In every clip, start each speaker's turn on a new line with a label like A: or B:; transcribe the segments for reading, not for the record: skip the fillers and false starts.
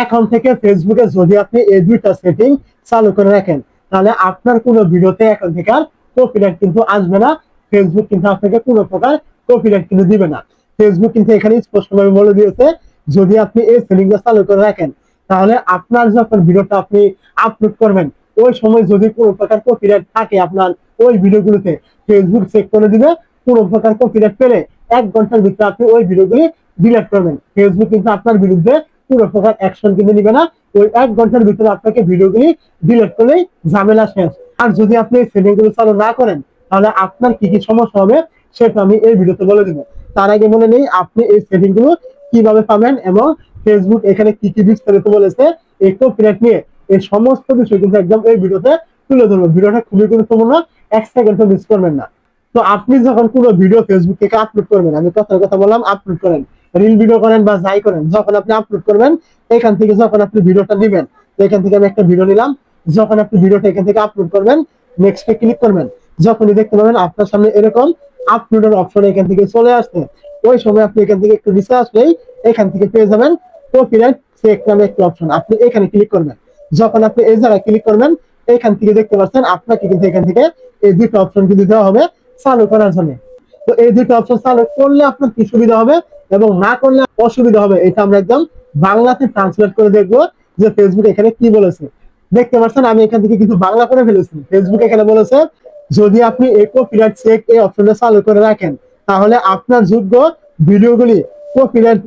A: এখন থেকে ফেসবুকে যদি আপনি এই দুইটা সেটিং চালু করে রাখেন, তাহলে আপনার কোনো ভিডিওতে এখন থেকে আর কপিরাইট কিন্তু আসবে না। ফেসবুক কিন্তু আপনাকে কোনো প্রকার কপিরাইট কিন্তু দিবে না। ফেসবুক কিন্তু এখানে স্পষ্টভাবে বলে দিয়েছে, যদি আপনি এই সেটিংটা চালু করে রাখেন, তাহলে আপনার যখন ভিডিওটা আপনি আপলোড করবেন, ওই সময় যদি কোনো প্রকার কপিরাইট থাকে আপনার ওই ভিডিওগুলোতে, ফেসবুক চেক করে দিবে। কোনো প্রকার কপিরাইট পেলে 1 ঘন্টার ভিতরে আপনি ওই ভিডিওগুলি ডিলিট করবেন। ফেসবুক কিন্তু আপনার বিরুদ্ধে কোনো প্রকার অ্যাকশন কিন্তু নিবে না। ওই 1 ঘন্টার ভিতরে আপনাকে ভিডিওগুলি ডিলিট করলেই ঝামেলা শেষ। আর যদি আপনি এই সেটিংগুলো চালু না করেন, তাহলে আপনার কি কি সমস্যা হবে সেটা আমি এই ভিডিওতে বলে দিব। তার আগে বলে নেই আপনি এই সেটিংগুলো কিভাবে পাবেন এবং ফেসবুক এখানে কি কি বিস্তারিত বলেছে এই কপিরাইট নিয়ে, এই সমস্ত বিষয় কিন্তু একদম এই ভিডিওতে তুলে ধরবো। ভিডিওটা খুবই গুরুত্বপূর্ণ, 1 সেকেন্ডও মিস করবেন না। তো আপনি যখন কোনো ভিডিও ফেসবুক থেকে আপলোড করবেন, আমি কথার কথা বললাম, আপলোড করেন, রিল ভিডিও করেন বা যাই করেন, যখন আপনি আপলোড করবেন, এখান থেকে যখন আপনি ভিডিওটা নেবেন, এখান থেকে আমি একটা ভিডিও নিলাম, যখন আপনি ভিডিওটা এখান থেকে আপলোড করবেন, নেক্সটে ক্লিক করবেন, যখনই দেখতে পাবেন আপনার সামনে এরকম আপলোডের অপশন এখান থেকে চলে আসছে, ওই সময় আপনি এখান থেকে একটু নিচে আসলেই এখান থেকে পেয়ে যাবেন কপিরাইট চেক নামে একটা অপশন। আপনি এখানে ক্লিক করবেন, যখন আপনি এই জায়গায় ক্লিক করবেন, এখান থেকে দেখতে পাচ্ছেন আপনাকে কিন্তু এখান থেকে এই দুটো অপশন কিন্তু দেওয়া হবে চালু করার জন্য। তো এই দুটো অপশন চালু করলে আপনার কি সুবিধা হবে এবং না করলে অসুবিধা হবে, এটা আমরা একদম বাংলাতে ট্রান্সলেট করে দেখবো যে ফেসবুক এখানে কি বলেছে। দেখতে পাচ্ছেন আমি এখান থেকে কিন্তু বাংলা করে ফেলেছি। ফেসবুক এখানে বলেছে, যদি আপনি এই কপিরাইট চেক এই অপশনটা চালু করে রাখেন, তাহলে আপনার যোগ্য ভিডিওগুলি কপিরাইট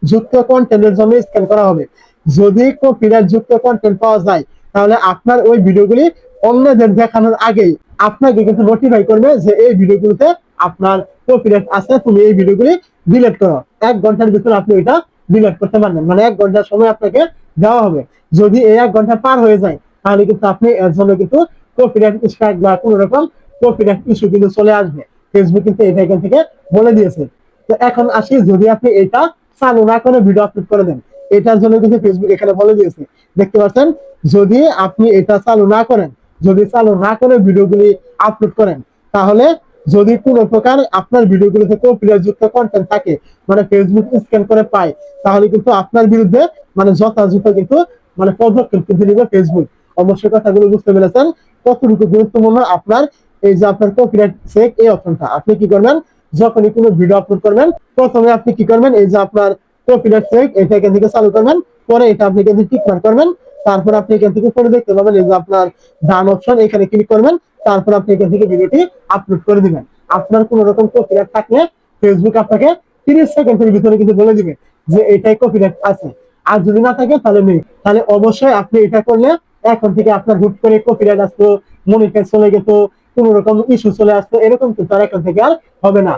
A: যুক্ত কন্টেন্টের জন্য স্ক্যান করা হবে। যদি কপিরাইট যুক্ত কন্টেন্ট পাওয়া যায়, তাহলে আপনার ওই ভিডিওগুলি অন্যদের দেখানোর আগেই আপনাকে কিন্তু নোটিফাই করবে যে এই ভিডিওগুলোতে আপনার কপিরাইট আছে, তুমি এই ভিডিওগুলি ডিলিট করো। 1 ঘন্টার ভিতরে আপনি এটা ডিলিট করতে পারবেন, মানে 1 ঘন্টার সময় আপনাকে দেওয়া হবে। যদি এই 1 ঘন্টা পার হয়ে যায়, তাহলে কিন্তু আপনি এর জন্য কিন্তু কপিরাইট স্ট্রাইক বা কোনো রকম কপিরাইট ইস্যু কিন্তু চলে আসবে। ফেসবুক কিন্তু এটা এখান থেকে বলে দিয়েছে। তো এখন আসি, যদি আপনি এটা চালু না করে ভিডিও আপলোড করে দেন, এটার জন্য কিন্তু ফেসবুক এখানে বলে দিয়েছে। দেখতে পাচ্ছেন, যদি আপনি এটা চালু না করেন, যদি চালু না করে ভিডিওগুলি আপলোড করেন, তাহলে যদি কোনো প্রকার আপনার ভিডিওগুলোতে কপিরাইট যুক্ত কন্টেন্ট থাকে, মানে ফেসবুক স্ক্যান করে পায়, তাহলে কিন্তু আপনার বিরুদ্ধে মানে যথাযথ কিন্তু মানে পদক্ষেপ কিন্তু নিবে ফেসবুক। অবশ্যই কথাগুলো বুঝতে পেরেছেন কতটুকু গুরুত্বপূর্ণ আপনার এই যে আপনার কপিরাইট চেক এই অপশনটা। আপনি কি করবেন, যখনই কোনো ভিডিও আপলোড করবেন, প্রথমে আপনি কি করবেন, এই যে আপনার কপিরাইট চেক এটা এখান থেকে চালু করবেন, পরে এটা আপনি এখান থেকে টিক মার্ক করবেন, তারপর আপনি এখান থেকে পরে দেখতে পাবেন এই যে আপনার ডান অপশন, এখানে ক্লিক করবেন, তারপর আপনি এখান থেকে ভিডিওটি আপলোড করে দিবেন। আপনার কোন রকম কপিরাইট থাকলে ফেসবুক আপনাকে 30 সেকেন্ডের ভিতরে কিন্তু বলে দিবে যে এটাই কপিরাইট আছে। আর যদি না থাকে তাহলে নেই। তাহলে অবশ্যই আপনি এটা করলে এখন থেকে আপনার হুট করে কপিরাইট আসতো, মনিটাইজ চলে গেত, কোন রকম ইস্যু চলে আসতো, এরকম কিন্তু আর এখন থেকে আর হবে না।